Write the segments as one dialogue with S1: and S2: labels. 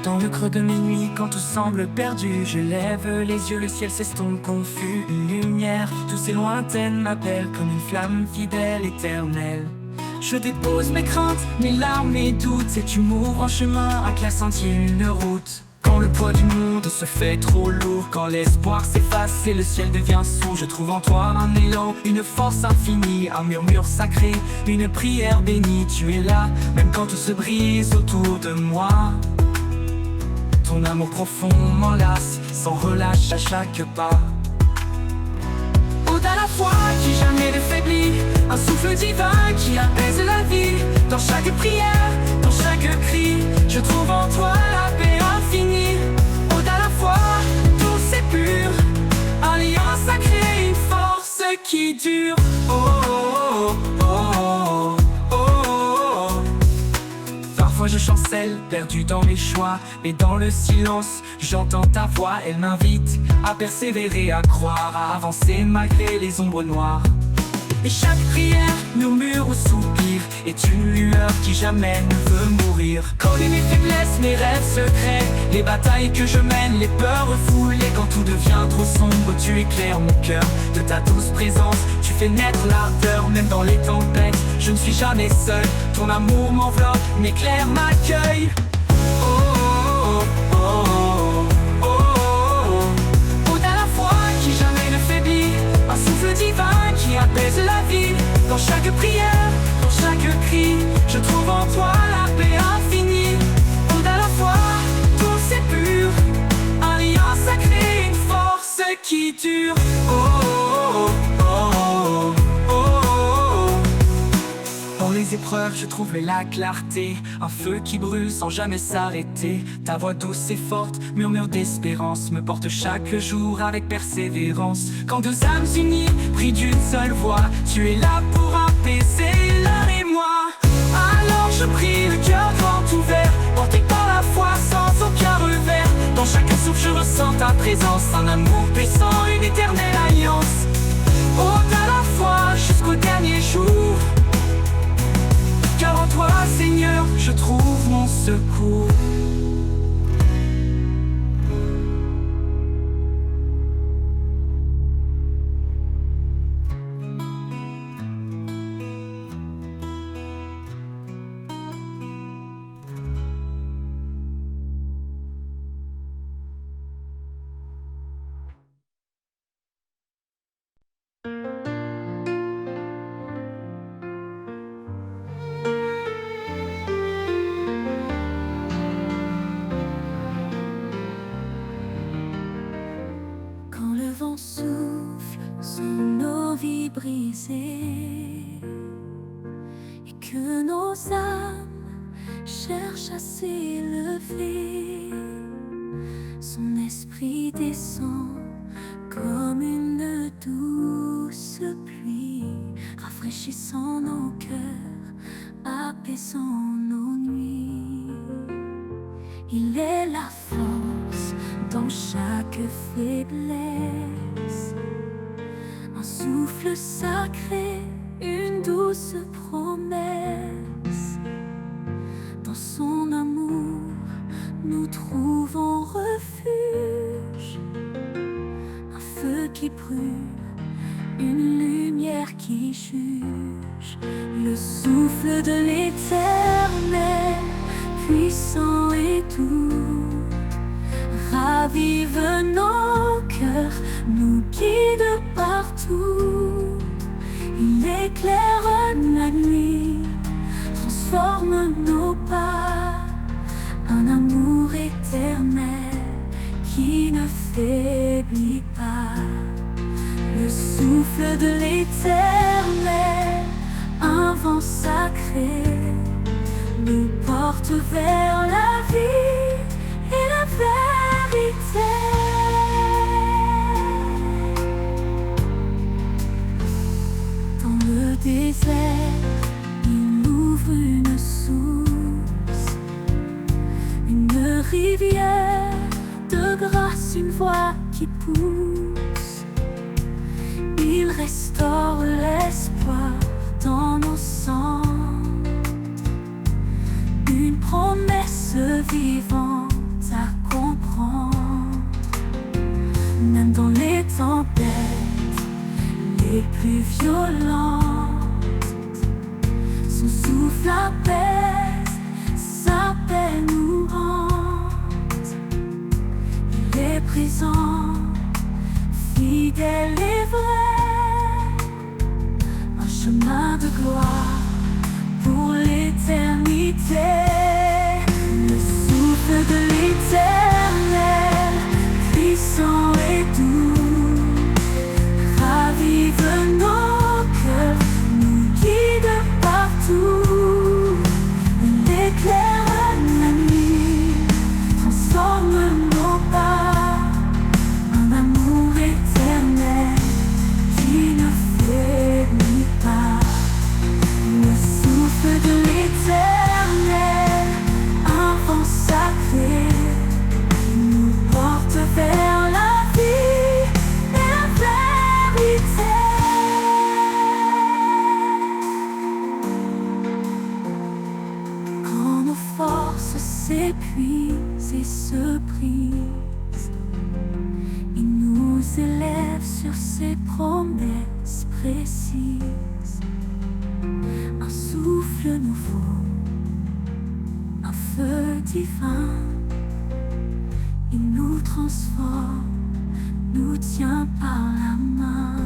S1: Dans le creux de mes nuits, quand tout semble perdu, je lève les yeux, le ciel s'estompe confus. Une lumière douce et lointaine m'appelle comme une flamme fidèle, éternelle. Je dépose mes craintes, mes larmes, mes doutes, et tu m'ouvres en chemin, un clair sentier, une route. Quand le poids du monde se fait trop lourd, quand l'espoir s'efface et le ciel devient sourd, je trouve en toi un élan, une force infinie, un murmure sacré, une prière bénie. Tu es là, même quand tout se brise autour de moi. Ton amour profond m'enlace, sans relâche à chaque pas. Ode à la foi qui jamais ne faiblit, un souffle divin qui apaise la vie. Dans chaque prière, dans chaque cri, je trouve en toi la paix infinie. Ode à la foi, douce et pure, un lien sacré, une force qui dure. Oh, oh, oh, oh, oh, oh. Parfois je chancelle, perdu dans mes choix, et dans le silence, j'entends ta voix. Elle m'invite à persévérer, à croire, à avancer malgré les ombres noires. Et chaque prière, murmure ou soupir est une lueur qui jamais ne veut mourir. Quand mes faiblesses, mes rêves secrets, les batailles que je mène, les peurs refoulées, quand tout devient trop sombre, tu éclaires mon cœur de ta douce présence. Tu fais naître l'ardeur, même dans les tempêtes. Je ne suis jamais seul, ton amour m'enveloppe, m'éclaire, m'accueille. Oh, oh, oh, oh, oh, oh. Ode à la foi qui jamais ne faiblit, un souffle divin qui apaise la vie. Dans chaque prière, dans chaque cri, je trouve en toi la paix infinie. Ode à la foi, douce et pure, un lien sacré, une force qui dure. Oh, oh, oh, oh, oh, oh. Dans les épreuves, je trouve la clarté, un feu qui brûle sans jamais s'arrêter. Ta voix douce et forte, murmure d'espérance, me porte chaque jour avec persévérance. Quand deux âmes unies prient d'une seule voix, tu es là pour apaiser l'un et moi. Alors je prie, le cœur grand ouvert, porté par la foi sans aucun revers. Dans chaque souffle je ressens ta présence, un amour puissant, une éternelle alliance. Ode à la foi jusqu'au dernier jour, car en toi, Seigneur, je trouve mon secours.
S2: Souffle sur nos vies brisées et que nos âmes cherchent à s'élever, son esprit descend comme une douce pluie, rafraîchissant nos cœurs, apaisant nos nuits. Il est la force dans chaque faiblesse, un souffle sacré, une douce promesse. Dans son amour, nous trouvons refuge, un feu qui brûle, une lumière qui juge, le souffle de l'éternel, puissant et doux, ravive nos cœurs, nous guide partout. Il éclaire la nuit, transforme nos pas, un amour éternel qui ne faiblit pas. Le souffle de l'éternel, un vent sacré, nous porte vers la vie et la vérité. Dans le désert, il ouvre une source, une rivière de grâce, une voix qui pousse. Il restaure l'espoir dans nos sangs, une promesse vivante violente. Son souffle apaise, sa paix nous hante. Il est présent, fidèle et vrai, un chemin de gloire pour l'éternité. Le souffle de l'éternel, puissant et doux, ravive nos cœurs, nous guide partout. Il éclaire la nuit, transforme nos pas, un amour éternel qui ne faiblit pas. Le souffle de l'éternel, un vent sacré, nous porte vers la vie et la vérité. Quand nos forces s'épuisent et se brisent, il nous élève sur ses promesses précises. Un souffle nouveau, un feu divin, il nous transforme, nous tient par la main.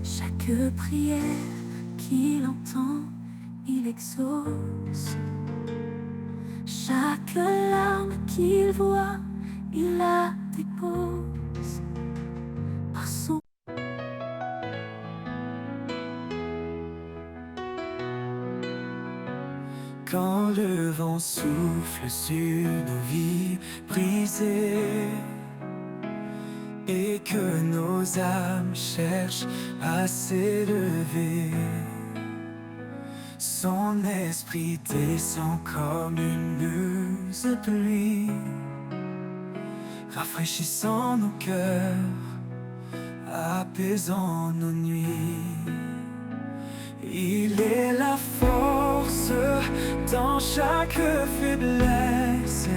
S2: Chaque prière qu'il entend, il exauce. Chaque larme qu'il voit, il la dépose. Par son
S1: Quand le vent souffle sur nos vies brisées et que nos âmes cherchent à s'élever, son esprit descend comme une muse de pluie, rafraîchissant nos cœurs, apaisant nos nuits. Il est la force dans chaque faiblesse,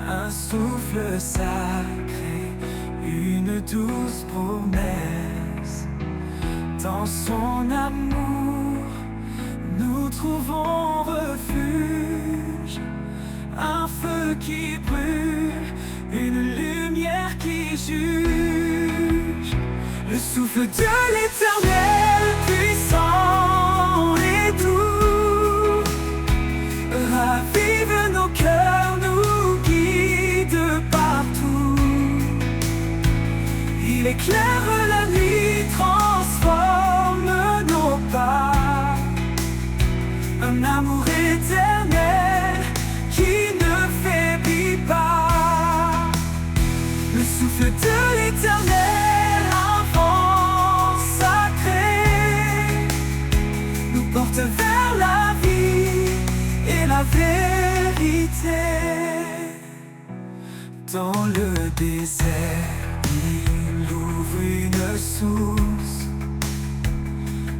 S1: un souffle sacré, une douce promesse. Dans son amour, nous trouvons refuge, un feu qui brûle, une lumière qui juge. Le souffle de l'éternel, puissant et doux, ravive nos cœurs, nous guide partout. Il éclaire la nuit, transforme nos pas, un amour éternel qui ne faiblit pas. Le souffle de l'éternel, un vent sacré, nous porte vers la vie et la vérité. Dans le désert, il ouvre une source,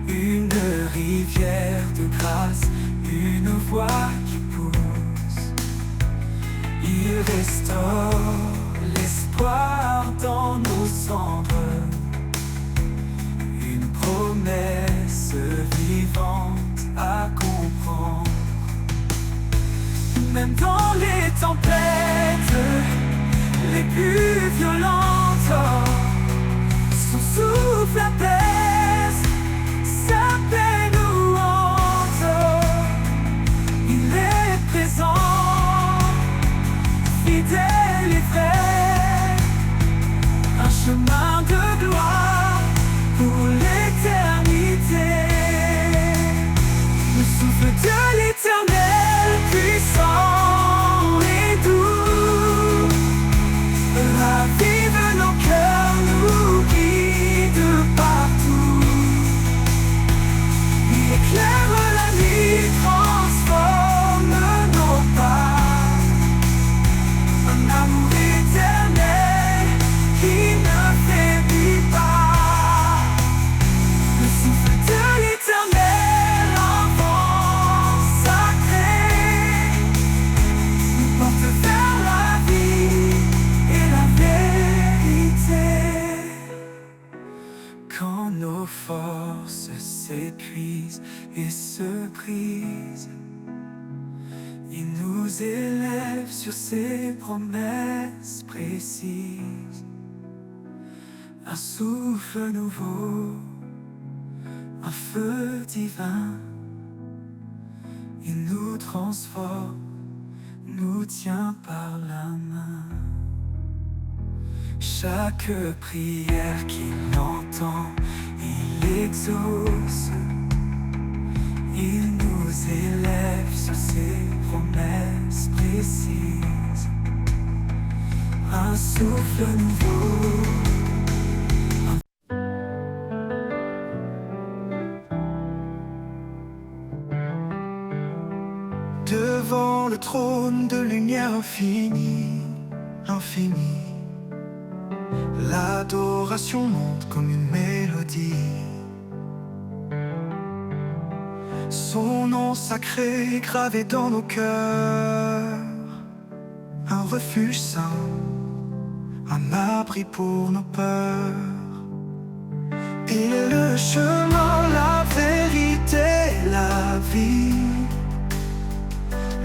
S1: une rivière de grâce, une voie qui pousse. Il restaure l'espoir dans nos cendres, une promesse vivante à comprendre. Même dans les tempêtes les plus violentes, son souffle apaise, sa paix nous hante. Il est présent, fidèle et vrai, un chemin de gloire pour l'éternité. Le souffle de l'éternel, puissant et doux, ravive nos cœurs, nous guide partout. Il éclaire la nuit, transforme nos pas, un amour éternel qui ne faiblit pas. Le souffle de l'éternel, un vent sacré, nous porte vers la vie et la vérité. s'épuise et se brise. Il nous élève sur ses promesses précises. Un souffle nouveau, un feu divin. Il nous transforme, nous tient par la main. Chaque prière qu'il entend, il exauce. Il nous élève sur ses promesses précises. Un souffle nouveau. Devant le trône de lumière infinie, l'infini, l'adoration monte comme une mélodie. Son nom sacré gravé dans nos cœurs, un refuge saint, un abri pour nos peurs. Il est le chemin, la vérité, la vie.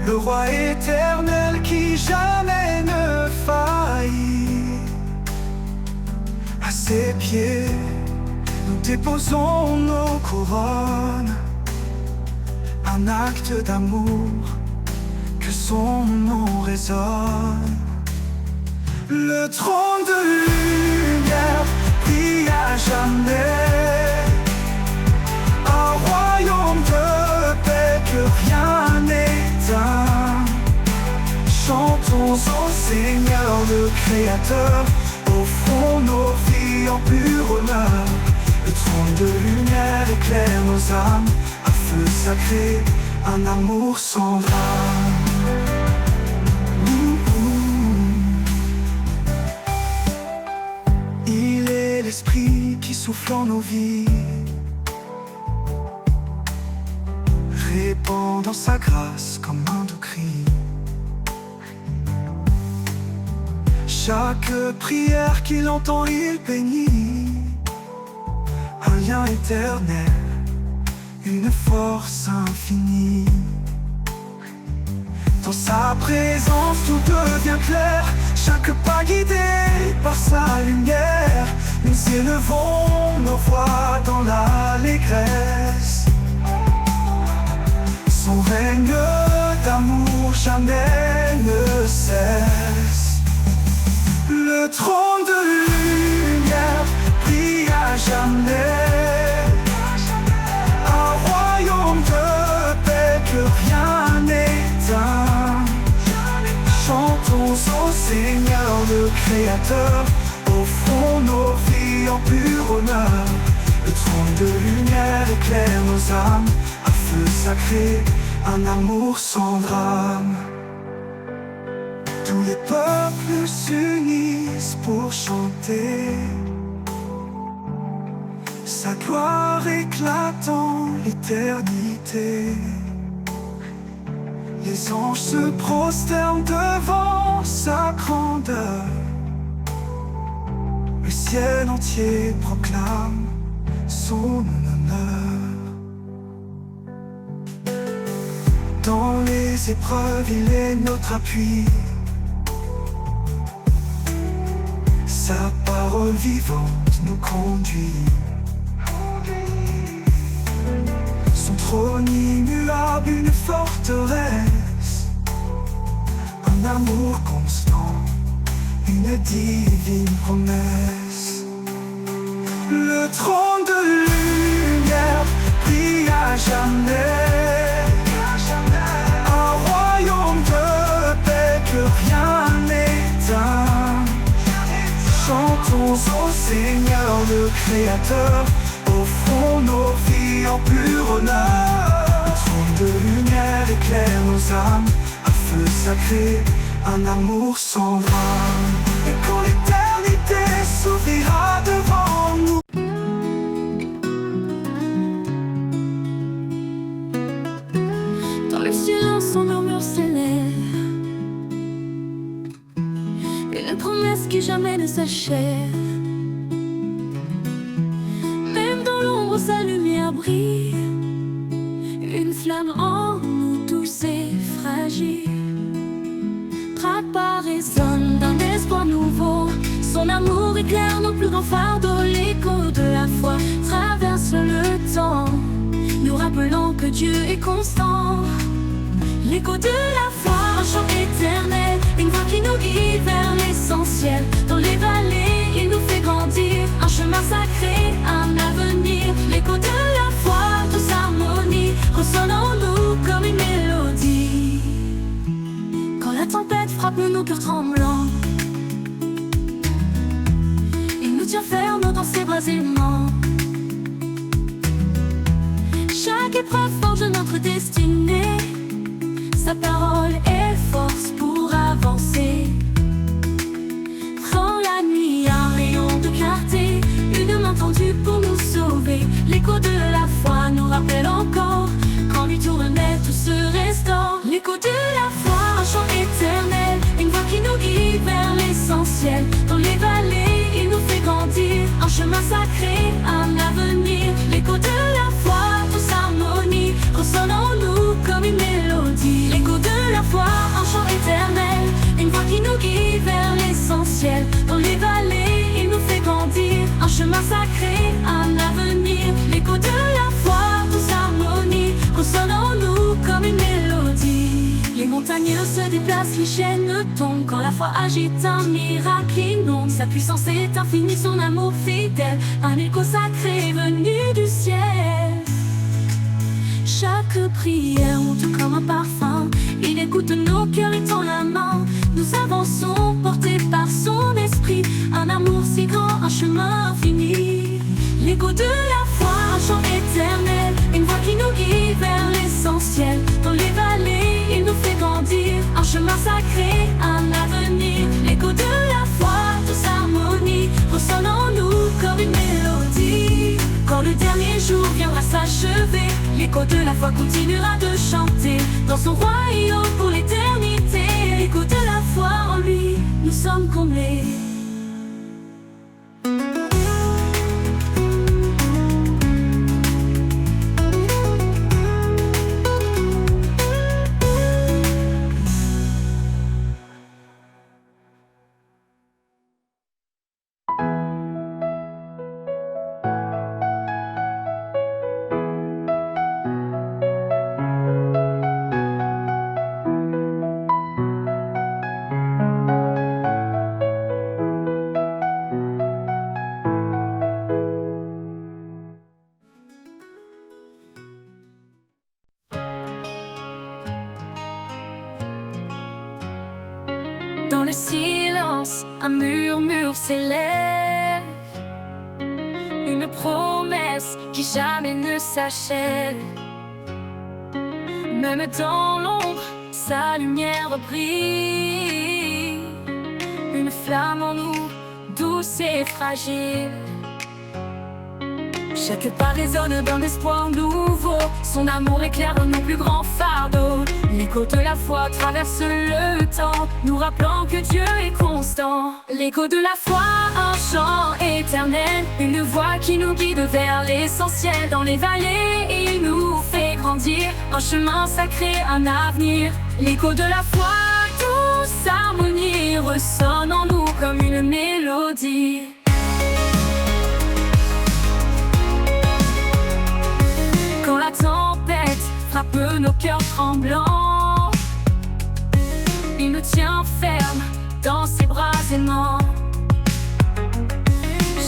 S1: Le roi éternel qui jamais ne faillit. À ses pieds, nous déposons nos couronnes. Un acte d'amour, que son nom résonne. Le trône de lumière brille à jamais. Un royaume de paix que rien n'éteint. Chantons au Seigneur le Créateur, offrons nos vies en pur honneur. Le trône de lumière éclaire nos âmes, un feu sacré, un amour sans drame. Il est l'esprit qui souffle en nos vies, répandant sa grâce comme un doux cri. Chaque prière qu'il entend, il bénit. Un lien éternel, une force infinie. Dans sa présence tout devient clair, chaque pas guidé par sa lumière. Nous élevons nos voix dans l'allégresse. Son règne d'amour jamais ne cesse. Le trône de lumière brille à jamais. Un royaume de paix que rien n'éteint. Chantons au Seigneur le Créateur, offrons nos vies en pur honneur. Le trône de lumière éclaire nos âmes, un feu sacré, un amour sans drame. Tous les peuples s'unissent pour chanter sa gloire éclatant l'éternité. Les anges se prosternent devant sa grandeur. Le ciel entier proclame son honneur. Dans les épreuves, il est notre appui. Sa parole vivante nous conduit. Son trône immuable, une forteresse. Un amour constant, une divine promesse. Le trône de lumière brille à jamais. Un royaume de paix que rien n'éteint. Chantons au Seigneur le Créateur, offrons nos vies en pur honneur. Le trône de lumière éclaire nos âmes, un feu sacré, un amour sans drame. Et quand l'éternité s'ouvrira devant nous,
S2: dans le silence son murmure s'élève, une promesse qui jamais ne s'achève. Même dans l'ombre sa lumière brille. flamme en nous douce et fragile. Pas résonne d'un espoir nouveau. Son amour éclaire nos plus grands fardeaux. L'écho de la foi traverse le temps, nous rappelant que Dieu est constant. L'écho de la foi, un chant éternel, une voix qui nous guide vers l'essentiel. Dans les vallées, il nous fait grandir, un chemin sacré, un avenir. L'écho de la foi, tous harmonie, ressonne en nous comme une mélodie. Quand la tempête frappe nos cœurs tremblants, il nous tient ferme dans ses bras aimants. Chaque épreuve forge notre destinée. Sa parole est force pour avancer. Dans la nuit, un rayon de clarté, une main tendue pour nous sauver. L'écho de la foi nous rappelle encore, quand lui tout remet, tout se restaure. L'écho de la foi, un chant éternel, une voix qui nous guide vers l'essentiel. Dans les vallées, il nous fait grandir, un chemin sacré, un avenir. L'écho de la foi, tous harmonie, ressonne en nous comme une mélodie. L'écho de la foi, un chant éternel, une voix qui nous guide vers l'essentiel. Dans les vallées, il nous fait grandir, un chemin sacré, un avenir. L'écho de la foi, tous harmonie, ressonne en nous comme une mélodie. Les montagnes se déplacent, les chaînes tombent, quand la foi agite, un miracle inonde. Sa puissance est infinie, son amour fidèle, un écho sacré venu du ciel. Chaque prière monte comme un parfum, il écoute nos cœurs et tend la main. Nous avançons portés par son esprit, un amour si grand, un chemin infini. L'écho de la foi, un chant éternel, une voix qui nous guide vers l'essentiel. Dans les vallées, il nous fait grandir, un chemin sacré, un avenir. L'écho de la foi, tous harmonie, ressonne en nous comme une mélodie. Quand le dernier jour viendra s'achever, l'écho de la foi continuera de chanter dans son royaume pour l'éternité. L'écho de la foi, en lui, nous sommes comblés. Dans le silence, un murmure s'élève, une promesse qui jamais ne s'achève. Même dans l'ombre, sa lumière brille, une flamme en nous, douce et fragile. Chaque pas résonne d'un espoir nouveau, son amour éclaire nos plus grands fardeaux. L'écho de la foi traverse le temps, nous rappelant que Dieu est constant. L'écho de la foi, un chant éternel, une voix qui nous guide vers l'essentiel. Dans les vallées, il nous fait grandir, un chemin sacré, un avenir. L'écho de la foi, tous harmonie, ressonne en nous comme une mélodie. Quand la tempête frappe nos cœurs tremblants, il nous tient ferme dans ses bras aimants.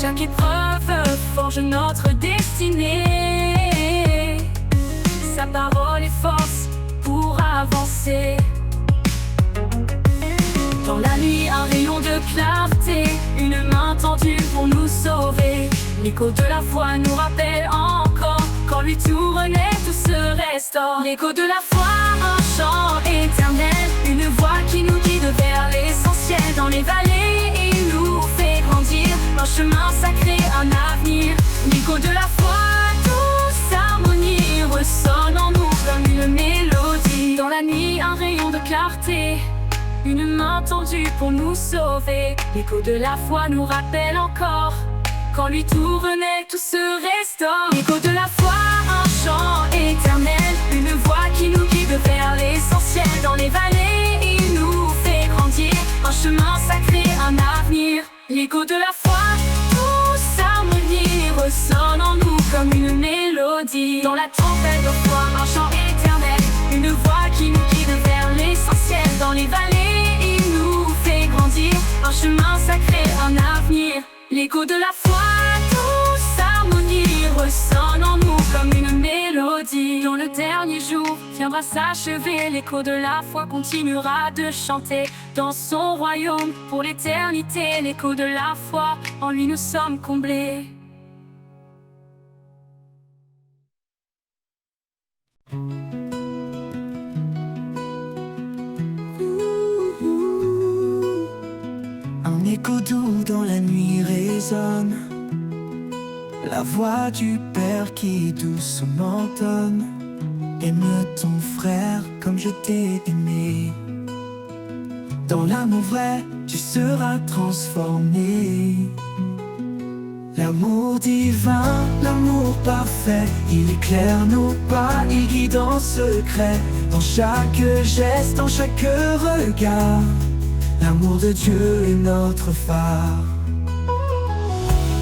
S2: Chaque épreuve forge notre destinée. Sa parole est force pour avancer. Dans la nuit, un rayon de clarté, une main tendue pour nous sauver. L'écho de la foi nous rappelle encore, quand lui tout renaît, tout se restaure. L'écho de la foi, un chant éternel, une voix qui nous guide vers l'essentiel. Dans les vallées, il nous fait grandir, un chemin sacré, un avenir. L'écho de la foi, tous harmonie, ressonne en nous comme une mélodie. Dans la nuit, un rayon de clarté, une main tendue pour nous sauver. L'écho de la foi nous rappelle encore, quand lui tout renaît, tout se restaure. L'écho de la foi, un chant éternel, une voix chemin sacré, un avenir. L'écho de la foi, tous harmonie, ressonne en nous comme une mélodie. Dans le dernier jour viendra s'achever, l'écho de la foi continuera de chanter dans son royaume pour l'éternité. L'écho de la foi, en lui nous sommes comblés.
S1: Un écho doux dans la nuit résonne, la voix du Père qui doucement donne: aime ton frère comme je t'ai aimé. Dans l'amour vrai, tu seras transformé. L'amour divin, l'amour parfait, il éclaire nos pas, il guide en secret. Dans chaque geste, dans chaque regard, l'amour de Dieu est notre phare.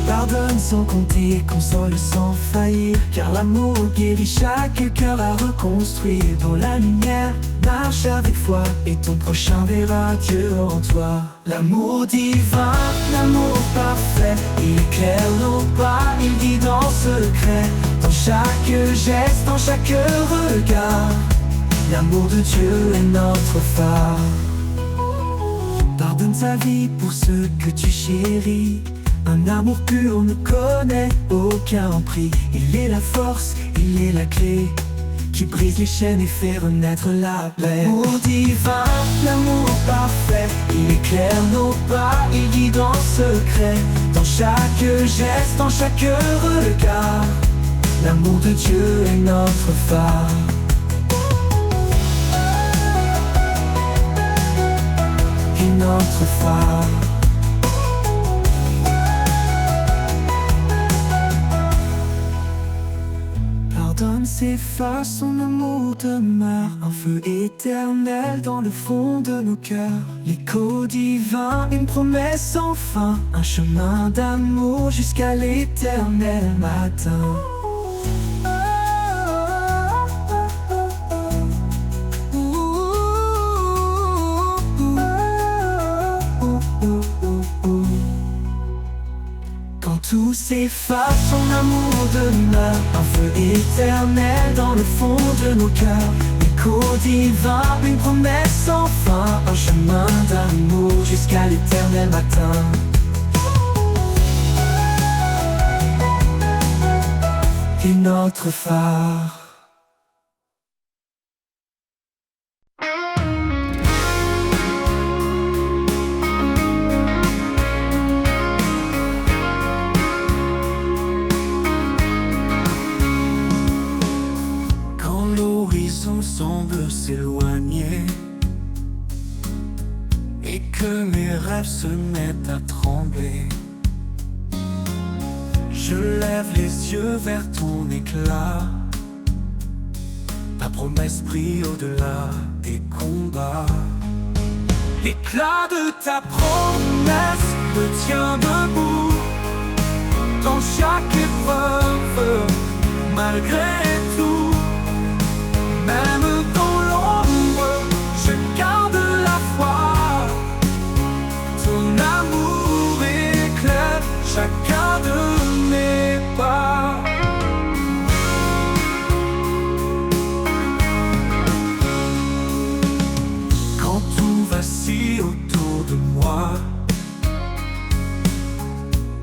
S1: Pardonne sans compter, console sans faillir, car l'amour guérit chaque cœur à reconstruire. Dans la lumière, marche avec foi, et ton prochain verra Dieu en toi. L'amour divin, l'amour parfait, il éclaire nos pas, il guide en secret. Dans chaque geste, dans chaque regard, l'amour de Dieu est notre phare. Pardonne sa vie pour ceux que tu chéris. Un amour pur ne connaît aucun prix. Il est la force, il est la clé qui brise les chaînes et fait renaître la paix. L'amour divin, l'amour parfait, il éclaire nos pas, il guide en secret. Dans chaque geste, dans chaque regard, l'amour de Dieu est notre phare. Et notre phare. Pardonne ses faces, son amour demeure, un feu éternel dans le fond de nos cœurs. L'écho divin, une promesse sans fin, un chemin d'amour jusqu'à l'éternel matin. Tout s'efface, son amour demeure, un feu éternel dans le fond de nos cœurs. L'écho divin, une promesse sans fin, un chemin d'amour jusqu'à l'éternel matin. Et notre phare. Semble s'éloigner et que mes rêves se mettent à trembler, je lève les yeux vers ton éclat. Ta promesse brille au-delà des combats. L'éclat de ta promesse me tient debout dans chaque épreuve, malgré tout. Même dans l'ombre, je garde la foi. Ton amour éclaire chacun de mes pas. Quand tout vacille autour de moi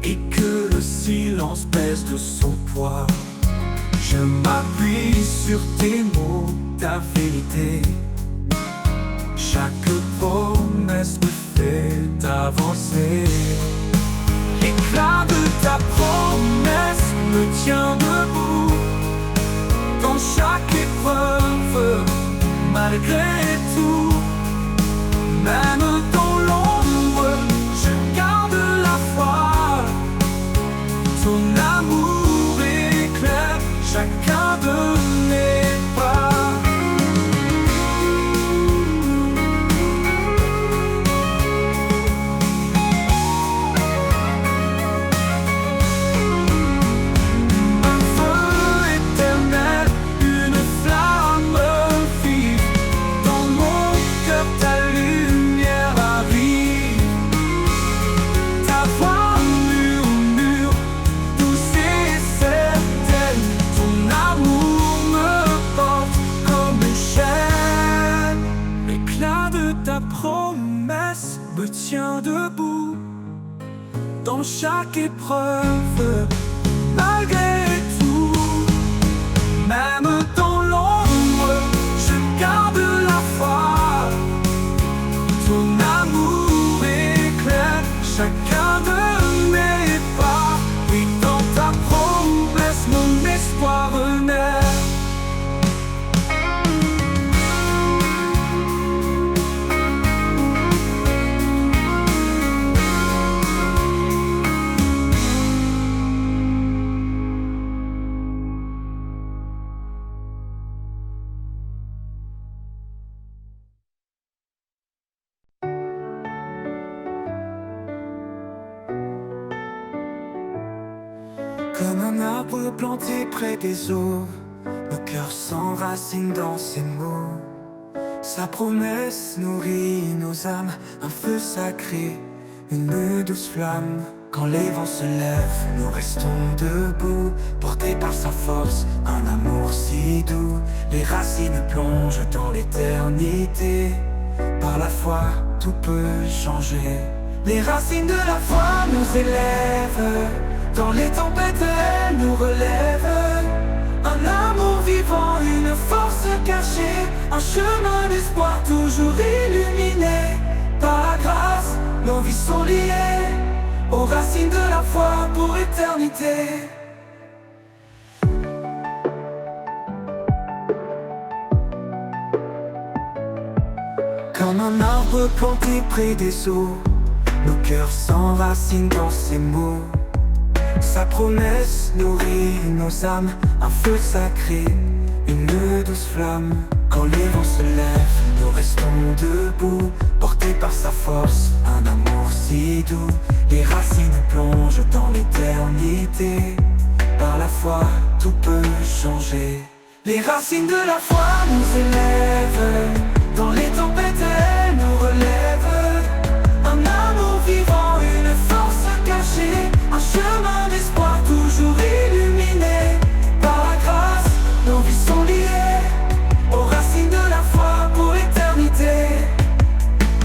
S1: et que le silence pèse de son poids, je m'appuie sur tes mots, ta vérité. Chaque promesse me fait avancer. L'éclat de ta promesse me tient debout dans chaque épreuve, malgré tout. Même dans l'ombre, je garde la foi. Ton amour éclaire chacun de mes pas. Un feu éternel, une flamme vive, dans mon cœur ta lumière. dans chaque épreuve. Malgré tout, même dans l'ombre, je garde la foi. Ton amour éclaire chacun de mes pas. Oui, dans ta promesse, mon espoir naît. Comme un arbre planté près des eaux, nos cœurs s'enracinent dans ses mots. Sa promesse nourrit nos âmes, un feu sacré, une douce flamme. Quand les vents se lèvent, nous restons debout, portés par sa force, un amour si doux. Les racines plongent dans l'éternité, par la foi tout peut changer. Les racines de la foi nous élèvent, dans les tempêtes, elle nous relève. Un amour vivant, une force cachée, un chemin d'espoir toujours illuminé. Par la grâce, nos vies sont liées aux racines de la foi pour éternité. Comme un arbre planté près des eaux, nos cœurs s'enracinent dans ses mots. Sa promesse nourrit nos âmes, un feu sacré, une douce flamme. Quand les vents se lèvent, nous restons debout, portés par sa force, un amour si doux. Les racines plongent dans l'éternité, par la foi tout peut changer. Les racines de la foi nous élèvent, dans les tempêtes elles nous relèvent. Un amour vivant, une force cachée, un chemin d'espoir toujours illuminé. Par la grâce, nos vies sont liées aux racines de la foi pour éternité.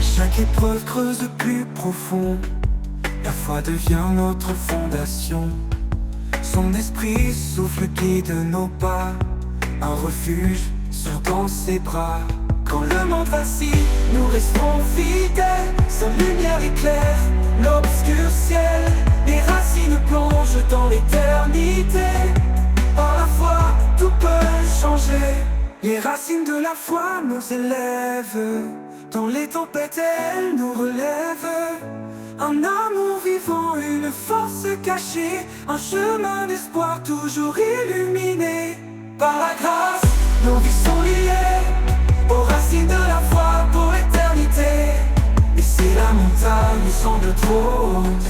S1: Chaque épreuve creuse plus profond, la foi devient notre fondation. Son esprit souffle, guide nos pas, un refuge sur dans ses bras. Quand le monde vacille, nous restons fidèles. Sa lumière éclaire l'obscur ciel. Les racines plongent dans l'éternité. Par la foi, tout peut changer. Les racines de la foi nous élèvent. Dans les tempêtes, elles nous relèvent. Un amour vivant, une force cachée, un chemin d'espoir toujours illuminé. Par la grâce, nos vies sont liées aux racines de la foi pour éternité. Et si la montagne nous semble trop haute,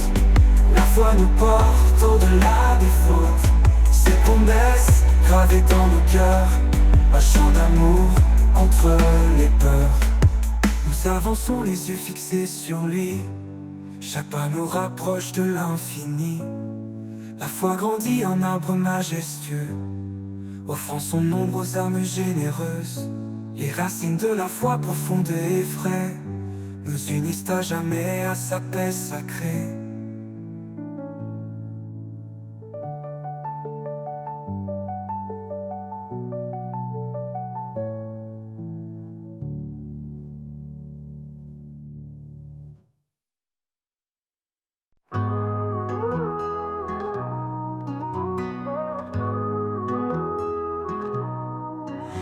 S1: la foi nous porte au-delà des fautes. Ses promesses gravées dans nos cœurs, un chant d'amour entre les peurs. Nous avançons les yeux fixés sur lui, chaque pas nous rapproche de l'infini. La foi grandit en arbre majestueux, offrant son ombre aux âmes généreuses. Les racines de la foi profonde et vraie nous unissent à jamais à sa paix sacrée.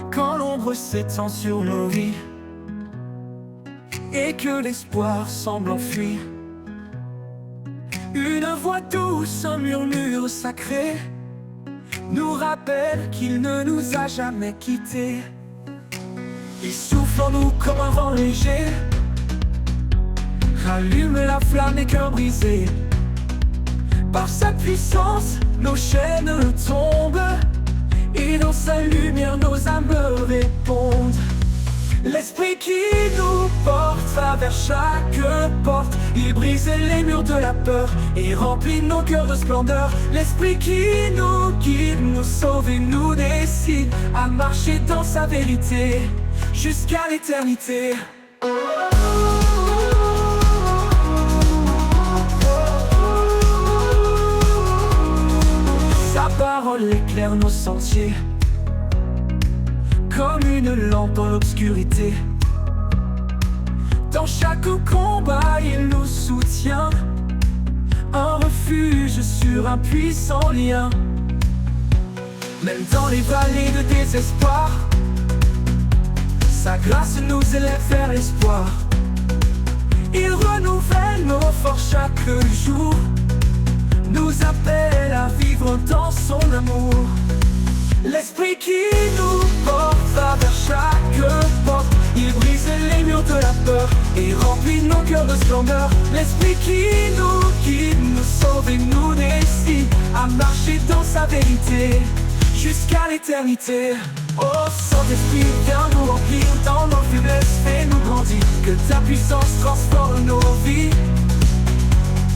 S1: Quand l'ombre s'étend sur nos vies et que l'espoir semble enfuir, une voix douce, un murmure sacré nous rappelle qu'il ne nous a jamais quittés. Il souffle en nous comme un vent léger, rallume la flamme des cœurs brisés. Par sa puissance, nos chaînes tombent, et dans sa lumière nos âmes répondent. L'esprit qui nous porte va vers chaque porte. Il brise les murs de la peur et remplit nos cœurs de splendeur. L'esprit qui nous guide, nous sauve et nous décide à marcher dans sa vérité jusqu'à l'éternité. paroles éclairent nos sentiers, comme une lampe dans l'obscurité. Dans chaque combat, il nous soutient, un refuge sur un puissant lien. Même dans les vallées de désespoir, sa grâce nous élève vers l'espoir. Il renouvelle nos forces chaque jour, nous appelle à vivre dans son amour. L'esprit qui nous porte va vers chaque porte. Il brise les murs de la peur et remplit nos cœurs de splendeur. L'esprit qui nous guide, nous sauve et nous décide à marcher dans sa vérité jusqu'à l'éternité. Oh Saint-Esprit, viens nous remplir dans nos faiblesses, fais-nous grandir. Que ta puissance transforme nos vies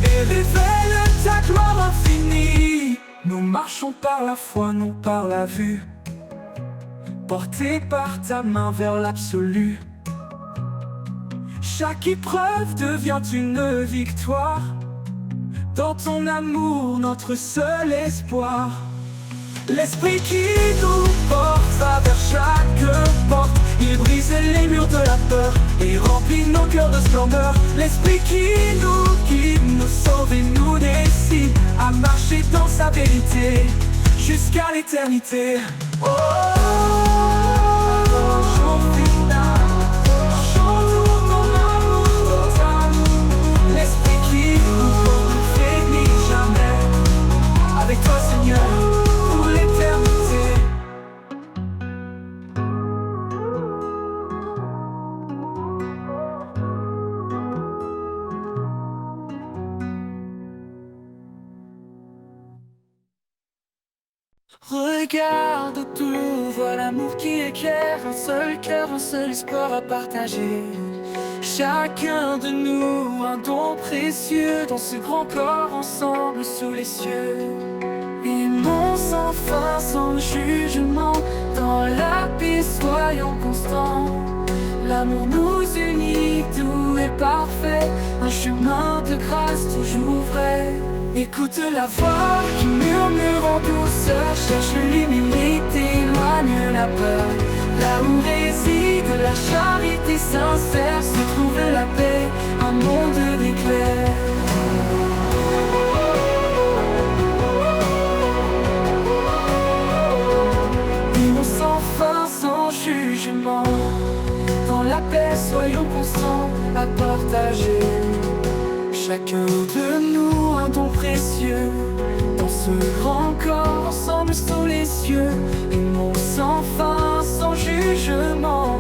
S1: et révèle ta gloire infinie. Nous marchons par la foi, non par la vue, portés par ta main vers l'absolu. Chaque épreuve devient une victoire, dans ton amour notre seul espoir. L'esprit qui nous porte va vers chaque porte. Il brise les murs de la peur et remplit nos cœurs de splendeur. L'esprit qui nous guide, nous sauve et nous décide à marcher dans sa vérité jusqu'à l'éternité. Oh, jour final, chantons ton amour, l'esprit qui nous porte ne faiblit jamais. Avec toi Seigneur, regarde autour, vois l'amour qui éclaire. Un seul cœur, un seul espoir à partager. Chacun de nous un don précieux dans ce grand corps ensemble sous les cieux. Aimons sans fin, sans jugement, dans la paix soyons constants. L'amour nous unit, tout est parfait, un chemin de grâce toujours vrai. Écoute la voix qui murmure en douceur, cherche l'humilité, éloigne la peur. Là où réside la charité sincère, se trouve la paix, un monde d'éclairs. Aimons sans fin, sans jugement, dans la paix soyons constants à partager. Chacun de nous un don précieux, dans ce grand corps ensemble sous les cieux. Aimons sans fin, sans jugement,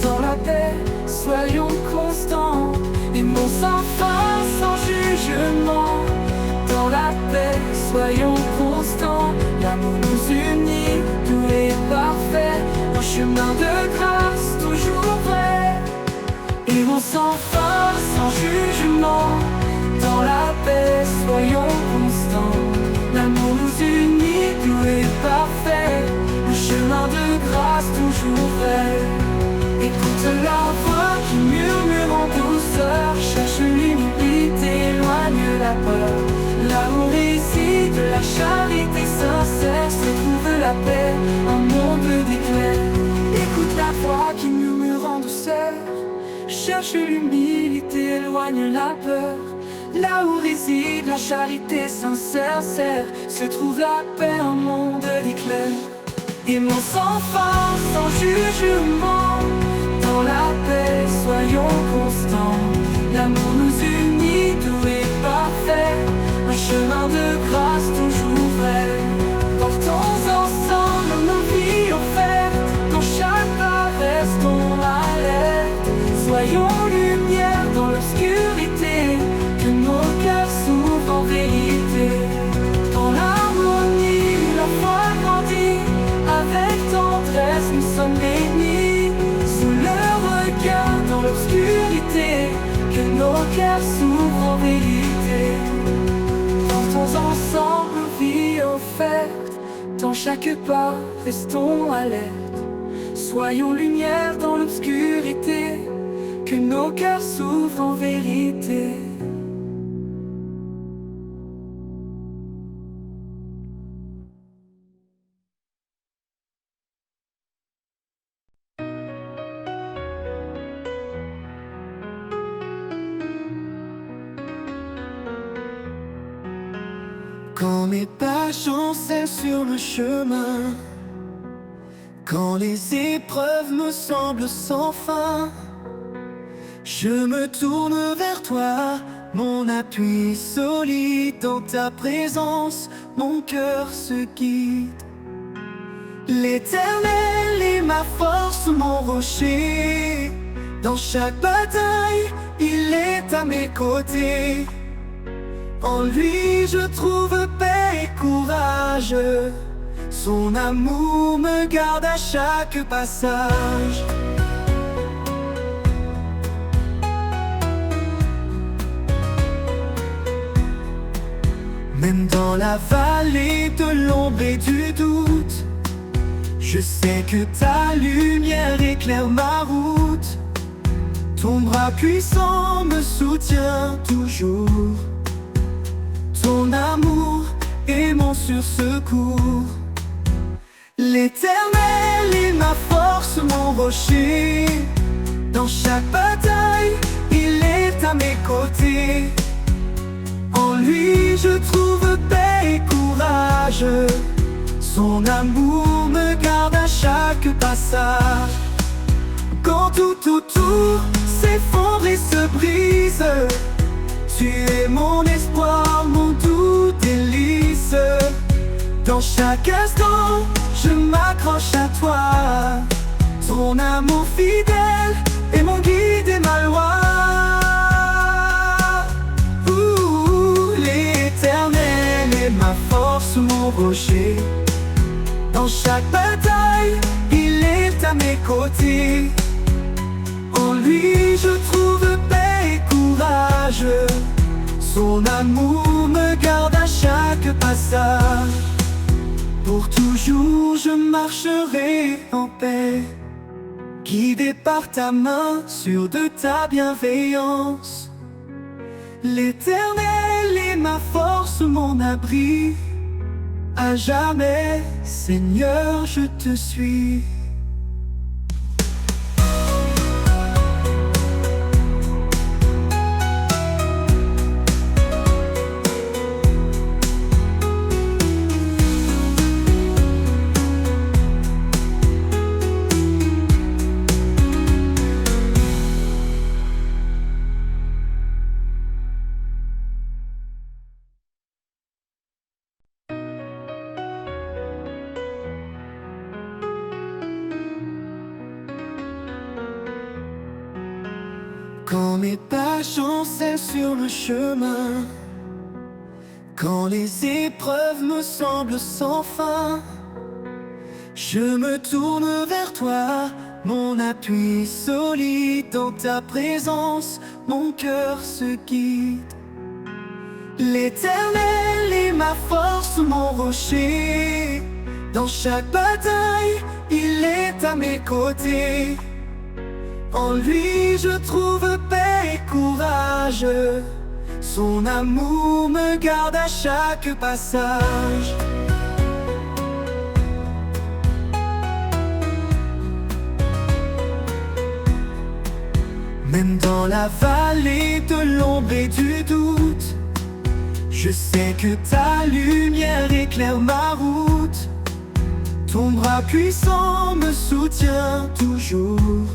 S1: dans la paix soyons constants. Aimons sans fin, sans jugement, dans la paix soyons constants. L'amour nous unit, tout est parfait, un chemin de grâce toujours vrai. Aimons sans fin, sans jugement, dans la paix soyons constants. L'amour nous unit, tout est parfait, le chemin de grâce toujours vrai. Écoute la voix qui murmure en douceur, cherche l'humilité, éloigne la peur. Là où réside la charité sincère, se trouve la paix, un monde d'éclairs. Écoute la voix qui murmure en douceur, cherche l'humilité, éloigne la peur. Là où réside la charité sincère, se trouve la paix, un monde d'éclairs. Aimons sans fin, sans jugement, dans la paix soyons constants. L'amour nous unit, tout est parfait, un chemin de grâce toujours vrai. Portons ensemble nos vies offertes, dans chaque pas restons alerte. Soyons lumière dans l'obscurité, que nos cœurs s'ouvrent en vérité. Dans l'harmonie, la foi grandit, avec tendresse nous sommes bénis. Sous le regard dans l'obscurité, que nos cœurs s'ouvrent en vérité. Portons ensemble nos vies offertes, dans chaque pas restons alertes. Soyons lumière dans l'obscurité, que nos cœurs s'ouvrent en vérité. Quand mes pas chancellent sur le chemin, quand les épreuves me semblent sans fin, je me tourne vers toi, mon appui solide. Dans ta présence, mon cœur se guide. L'Éternel est ma force, mon rocher. Dans chaque bataille, il est à mes côtés. En lui je trouve paix et courage. Son amour me garde à chaque passage. Même dans la vallée de l'ombre et du doute, je sais que ta lumière éclaire ma route. Ton bras puissant me soutient toujours. Ton amour est mon sursecours. L'Éternel est ma force, mon rocher. Dans chaque bataille, il est à mes côtés. En lui je trouve paix et courage. Son amour me garde à chaque passage. Quand tout autour s'effondre et se brise, tu es mon espoir, mon doux délice. Dans chaque instant, je m'accroche à toi. Ton amour fidèle est mon guide et ma loi. L'Éternel est ma force, mon rocher. Dans chaque bataille, il est à mes côtés. En lui je trouve paix et courage. Son amour me garde à chaque passage. Pour toujours je marcherai en paix, guidé par ta main, sûr de ta bienveillance. L'Éternel est ma force, mon abri. À jamais, Seigneur, je te suis. Quand mes pas chancellent sur le chemin, quand les épreuves me semblent sans fin, je me tourne vers toi, mon appui solide. Dans ta présence, mon cœur se guide. L'Éternel est ma force, mon rocher. Dans chaque bataille, il est à mes côtés. En lui je trouve paix et courage. Son amour me garde à chaque passage. Même dans la vallée de l'ombre et du doute, je sais que ta lumière éclaire ma route. Ton bras puissant me soutient toujours.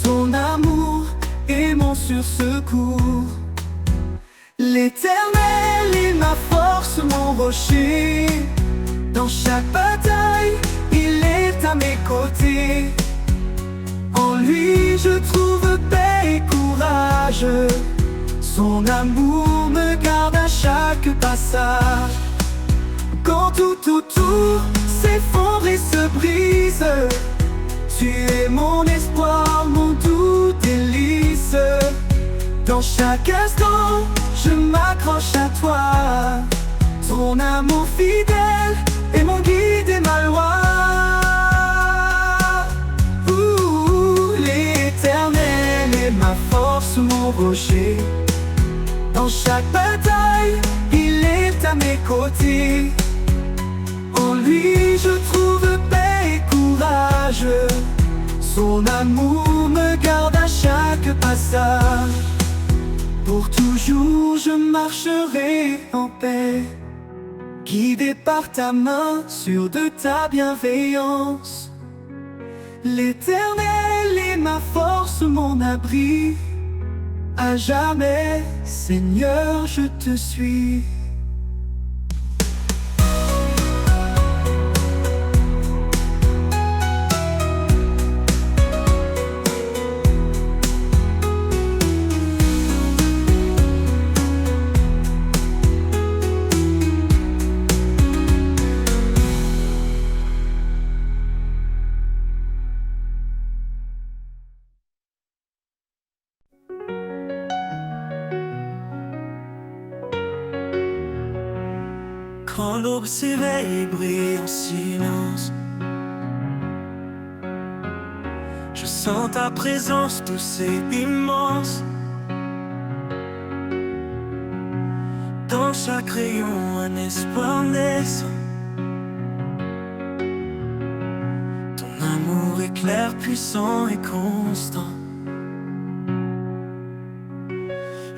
S1: Ton amour est mon sursecours. L'Éternel est ma force, mon rocher. Dans chaque bataille, il est à mes côtés. En lui je trouve paix et courage. Son amour me garde à chaque passage. Quand tout autour s'effondre et se brise, tu es mon espoir, mon doux délice. Dans chaque instant, je m'accroche à toi. Ton amour fidèle est mon guide et ma loi. L'Éternel est ma force, mon rocher. Dans chaque bataille, il est à mes côtés. En lui je trouve paix et courage. Son amour me garde à chaque passage. Pour toujours je marcherai en paix, guidé par ta main, sûr de ta bienveillance. L'Éternel est ma force, mon abri. À jamais, Seigneur, je te suis.
S3: Quand l'aube s'éveille et brille en silence, je sens ta présence douce et immense. Dans chaque rayon, un espoir naissant. Ton amour est clair, puissant et constant.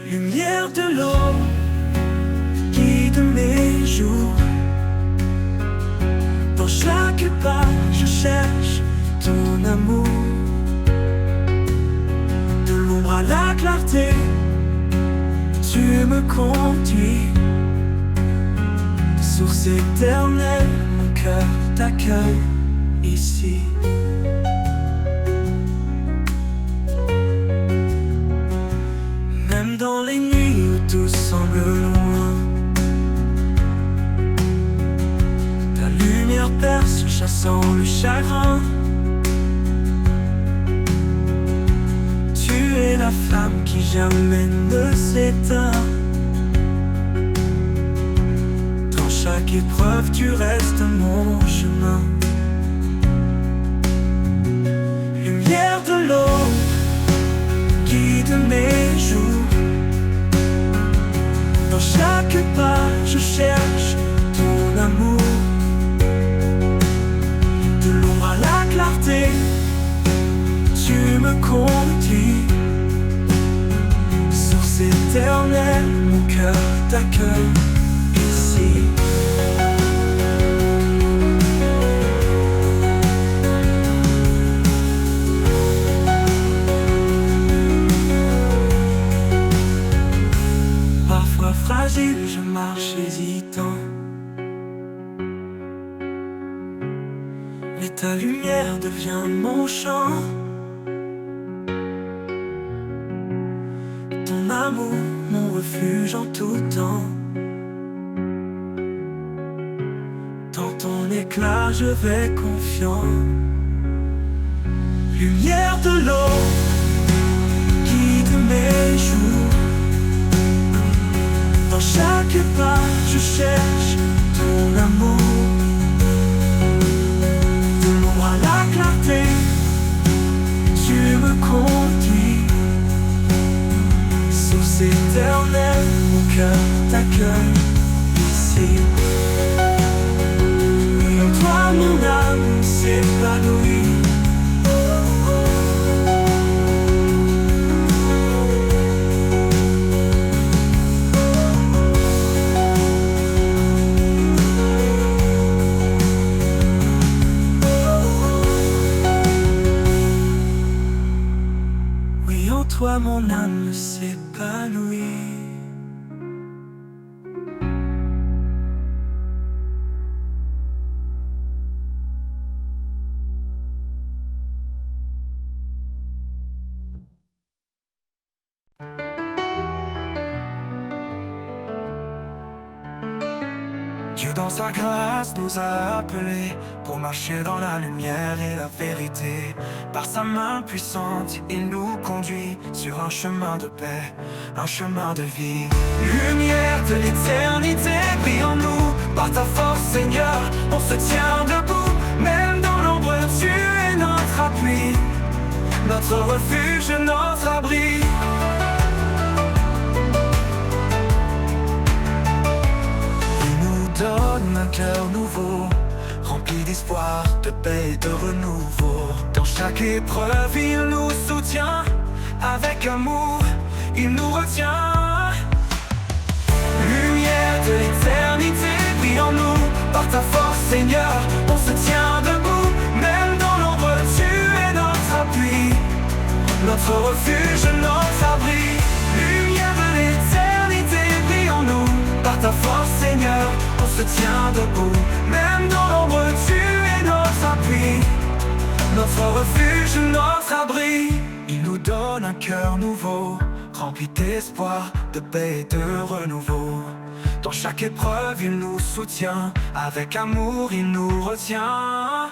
S3: Lumière de l'aube, guide mes jours. Dans chaque pas, je cherche ton amour. De l'ombre à la clarté, tu me conduis. Source éternelle, mon cœur t'accueille ici. Même dans les nuits où tout semble loin, ta lumière perce, chassant le chagrin. Tu es la flamme qui jamais ne s'éteint. Dans chaque épreuve, tu restes mon chemin. Lumière de l'aube, guide mes jours. Dans chaque pas, je cherche ton amour. De l'ombre à la clarté, tu me conduis. Source éternelle, mon cœur t'accueille ici. Parfois fragile, je marche hésitant, mais ta lumière devient mon chant. Ton amour, mon refuge en tout temps. Dans ton éclat, je vais confiant. Lumière de l'aube, guide mes jours. Dans chaque pas, je cherche ton amour. De l'ombre à la clarté, tu me conduis. Source éternelle, mon cœur t'accueille ici. Et en toi, mon âme s'épanouit. Toi, mon âme s'épanouit.
S4: Dieu dans sa grâce nous a appelés pour marcher dans la lumière et la vérité. Par sa main puissante, il nous conduit sur un chemin de paix, un chemin de vie. Lumière de l'éternité, brille en nous. Par ta force, Seigneur, on se tient debout. Même dans l'ombre, tu es notre appui, notre refuge, notre abri. Donne un cœur nouveau, rempli d'espoir, de paix et de renouveau. Dans chaque épreuve, il nous soutient avec amour. il nous retient. Lumière de l'éternité, brille en nous. Par ta force, Seigneur, on se tient debout. Même dans l'ombre, tu es notre appui, notre refuge, notre abri. Lumière de l'éternité, brille en nous. Par ta force, Seigneur, on se tient debout. Même dans l'ombre, tu es notre appui, notre refuge, notre abri. Il nous donne un cœur nouveau, rempli d'espoir, de paix et de renouveau. Dans chaque épreuve, il nous soutient, avec amour, il nous retient.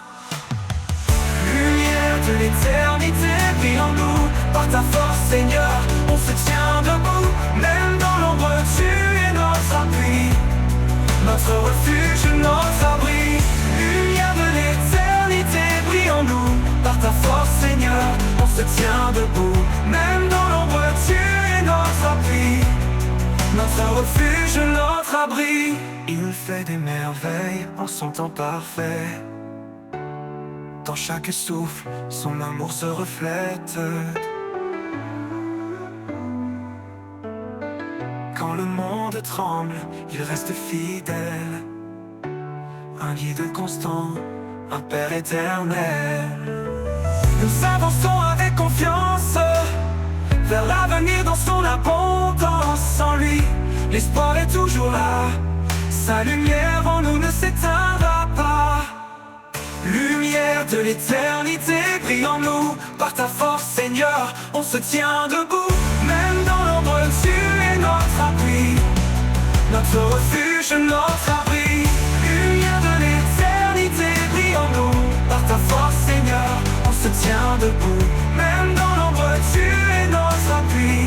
S4: Lumière de l'éternité, brille en nous. Par ta force, Seigneur, on se tient debout. Même dans l'ombre, tu es notre appui, notre refuge, notre abri. Lumière de l'éternité, brille en nous. Par ta force, Seigneur, on se tient debout. Même dans l'ombre, tu es notre appui, notre refuge, notre abri. Il fait des merveilles en son temps parfait. Dans chaque souffle, son amour se reflète. Quand le monde tremble, il reste fidèle. Un guide constant, un Père éternel. Nous avançons avec confiance vers l'avenir dans son abondance. En lui, l'espoir est toujours là. Sa lumière en nous ne s'éteindra pas. Lumière de l'éternité, brille en nous. Par ta force, Seigneur, on se tient debout. Même dans l'ombre, tu es notre appui, notre refuge, notre abri. Lumière de l'éternité, brille en nous. Par ta force, Seigneur, on se tient debout. Même dans l'ombre, tu es notre appui,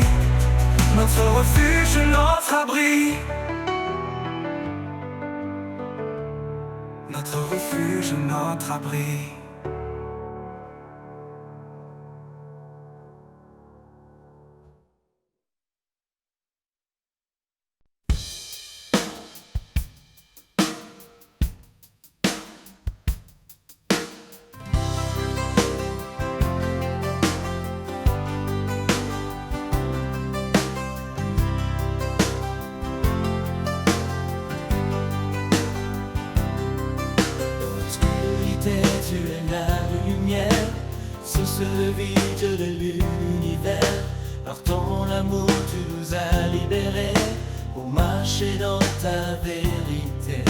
S4: notre refuge, notre abri. Notre refuge, notre abri.
S3: Tu es la lumière, source de vie de l'univers. Par ton amour tu nous as libérés pour marcher dans ta vérité.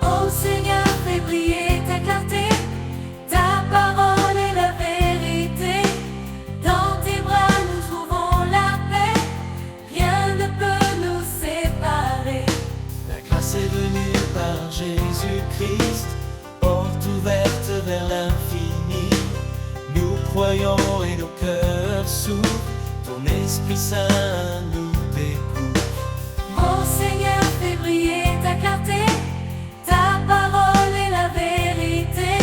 S2: Ô Seigneur, fais briller ta clarté, ta parole est la vérité. Dans tes bras nous trouvons la paix, rien ne peut nous séparer.
S3: La grâce est venue par Jésus-Christ, porte ouverte vers l'infini. Nous croyons et nos cœurs s'ouvrent, ton Esprit Saint nous découvre.
S2: Ô Seigneur, fais briller ta clarté, ta parole est la vérité.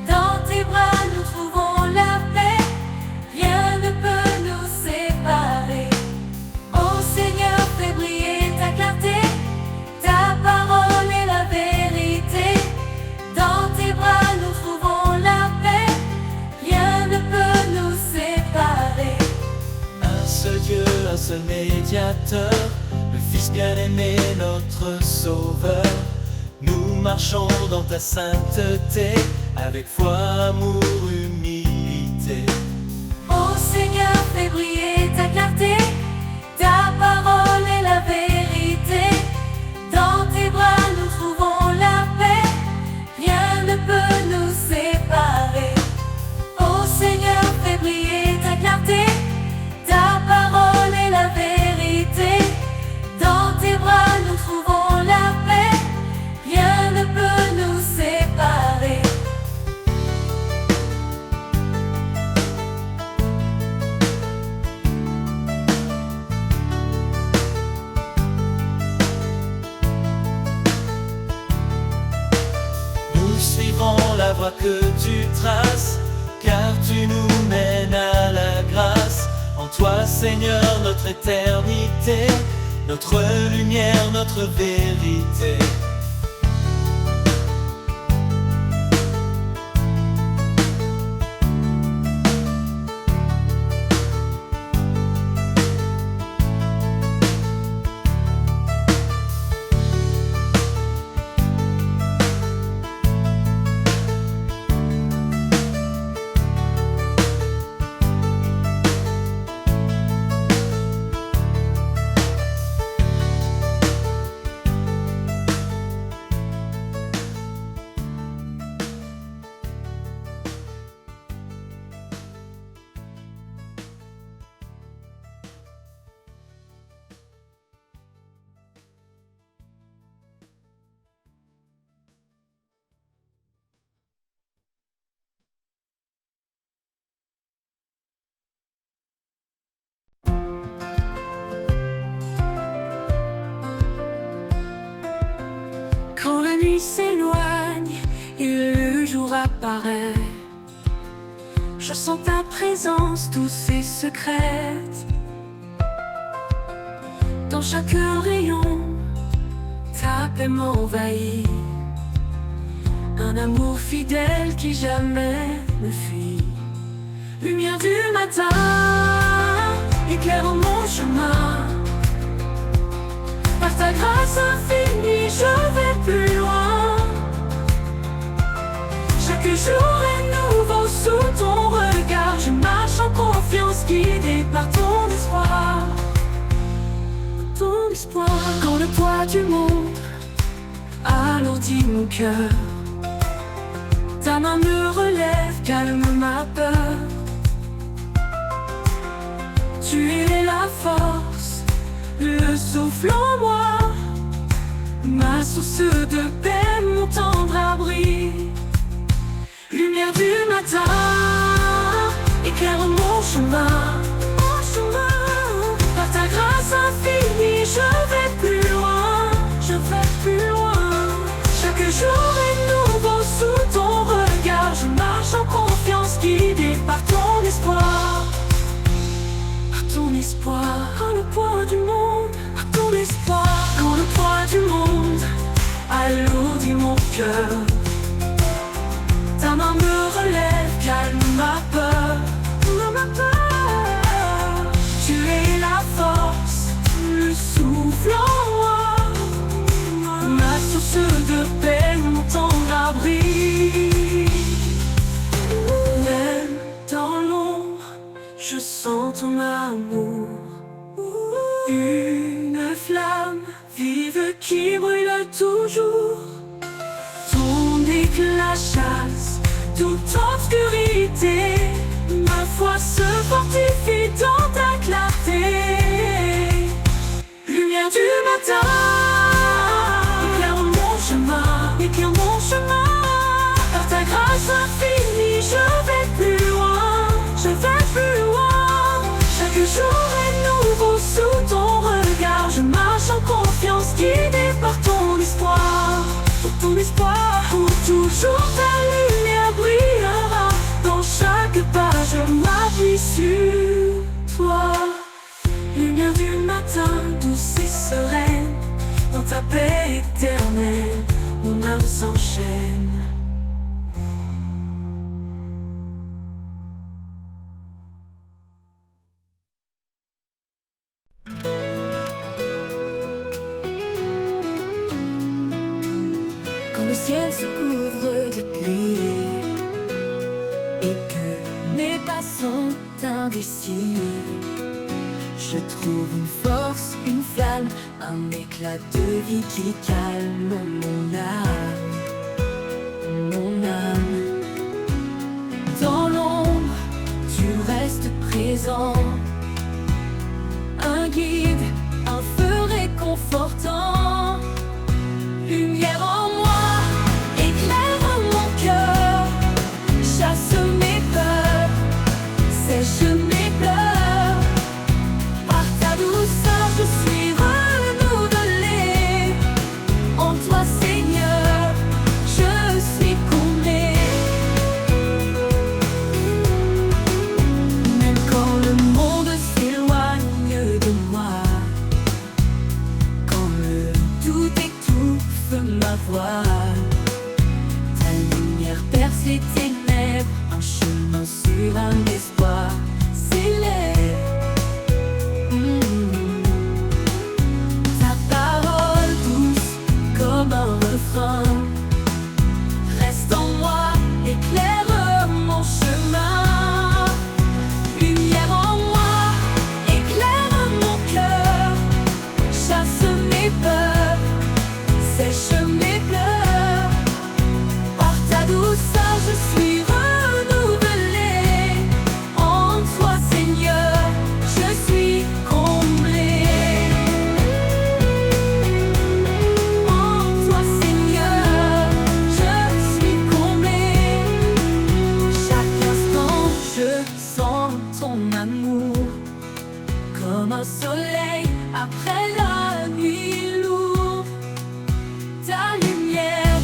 S2: Dans tes bras nous trouvons la paix, rien ne peut nous séparer. Ô Seigneur, fais briller ta clarté, ta parole est la vérité. Dans tes bras nous trouvons la paix, rien ne peut nous séparer.
S3: Un seul Dieu, un seul médiateur, le Fils bien-aimé, notre Sauveur. Nous marchons dans ta sainteté, avec foi, amour, humilité.
S2: Ô Seigneur, fais briller ta clarté, ta parole est la vérité. Dans tes bras nous trouvons la paix, rien ne peut nous séparer. Ô Seigneur, fais briller ta clarté, ta parole est la vérité. Dans tes bras nous trouvons la paix, rien ne peut nous séparer.
S3: Nous suivrons la voie que tu traces, car tu nous mènes à la grâce. En toi, Seigneur, notre éternité, notre lumière, notre vérité.
S2: nuit s'éloigne et le jour apparaît. Je sens ta présence douce et secrète. Dans chaque rayon, ta paix m'envahit. Un amour fidèle qui jamais ne fuit. Lumière du matin, éclaire mon chemin. Par ta grâce infinie, je vais plus loin. Chaque jour est nouveau sous ton regard. Je marche en confiance, guidé par ton espoir. Ton espoir. Quand le poids du monde alourdit mon cœur, ta main me relève, calme ma peur. Tu es la force, le souffle en moi, ma source de paix, mon tendre abri. Lumière du matin, éclaire mon chemin. Par ta grâce infinie, je vais plus loin, je vais plus loin. Chaque jour est nouveau sous ton regard. Je marche en confiance, guidé par ton espoir. Par ton espoir. Quand le poids du monde, par ton espoir. Quand le poids du monde alourdit mon cœur, ta main me relève, calme ma peur. Ma peur. Tu es la force, le souffle en moi, ma source de paix, mon tendre abri. Même dans l'ombre, je sens ton amour. Une flamme vive qui brûle toujours. Ton éclat chasse toute obscurité. Ma foi se fortifie dans ta clarté. Lumière du matin, éclaire mon chemin, éclaire mon chemin. Par ta grâce infinie, je vais plus loin, je vais plus loin. Chaque jour est nouveau sous ton regard. Je marche en confiance, guidé par ton espoir. Pour ton espoir, pour toujours ta lumière brillera. Dans chaque pas, je m'appuie sur toi. Lumière du matin, douce et sereine. Dans ta paix éternelle, mon âme s'enchaîne. Quand le ciel se couvre de pluie et que mes pas sont indécis, je trouve une force, une flamme, un éclat de vie qui calme mon âme, mon âme. Dans l'ombre, tu restes présent, un guide, un feu réconfortant. Lumière en moi, éclaire mon cœur, chasse mes peurs, sèche mes pleurs. Par ta douceur, je suis renouvelée. En toi, Seigneur, je suis comblée. Même quand le monde s'éloigne de moi, quand le doute étouffe ma voix, ta lumière perce les ténèbres, un chemin sur un espoir s'élève. Ta parole douce comme un refrain reste en moi, éclaire mon chemin. Lumière en moi, éclaire mon cœur, chasse mes peurs, sèche mes pleurs. Par ta douceur, je suis renouvelée. En toi, Seigneur, je suis comblée. En toi, Seigneur, je suis comblée. Chaque instant, je sens ton amour comme un soleil après la nuit lourde. Ta lumière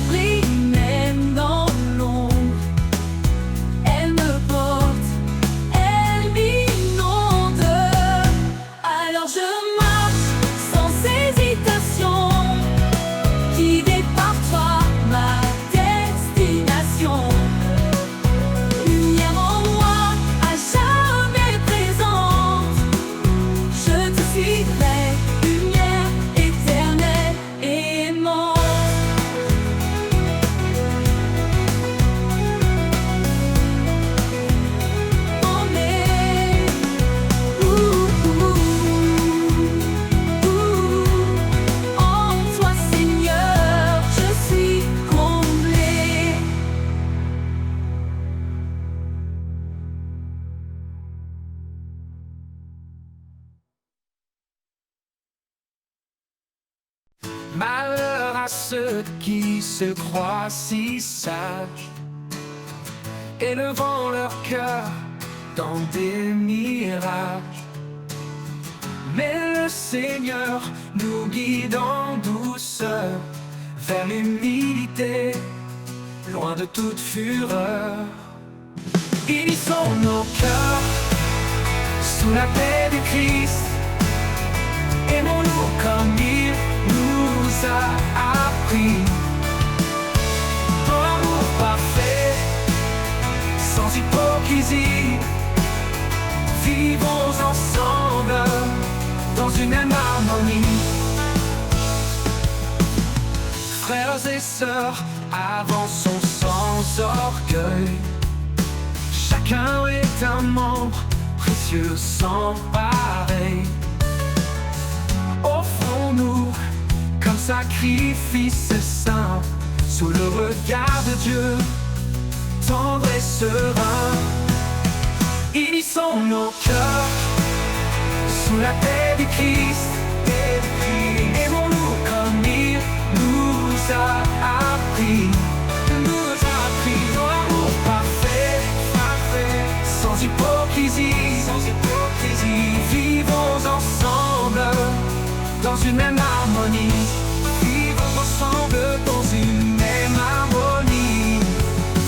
S4: à ceux qui se croient si sages, élevant leur cœur dans des mirages. Mais le Seigneur nous guide en douceur vers l'humilité, loin de toute fureur. Unissons nos cœurs sous la paix du Christ. Aimons-nous comme il nous a appris, dans l'amour parfait, sans hypocrisie. Vivons ensemble dans une même harmonie. Frères et sœurs, avançons sans orgueil. Chacun est un membre précieux sans pareil. Offrons-nous comme sacrifice saint, sous le regard de Dieu, tendre et serein. Unissons nos cœurs sous la paix du Christ. Aimons-nous comme il nous a appris. Dans l'amour parfait, sans hypocrisie. Vivons ensemble dans une même harmonie. Vivons ensemble dans une même harmonie.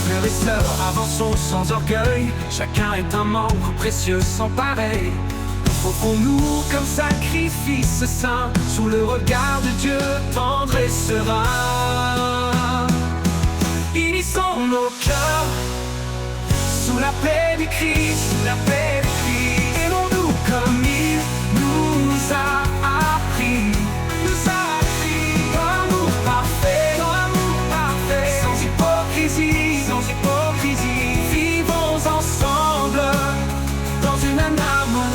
S4: Frères et sœurs, avançons sans orgueil. Chacun est un membre précieux sans pareil. Offrons-nous comme sacrifice saint, sous le regard de Dieu, tendre et serein. Unissons nos cœurs sous la paix du Christ. Aimons-nous comme il nous a appris. Dans l'amour parfait, sans hypocrisie. Vivons ensemble dans une même harmonie.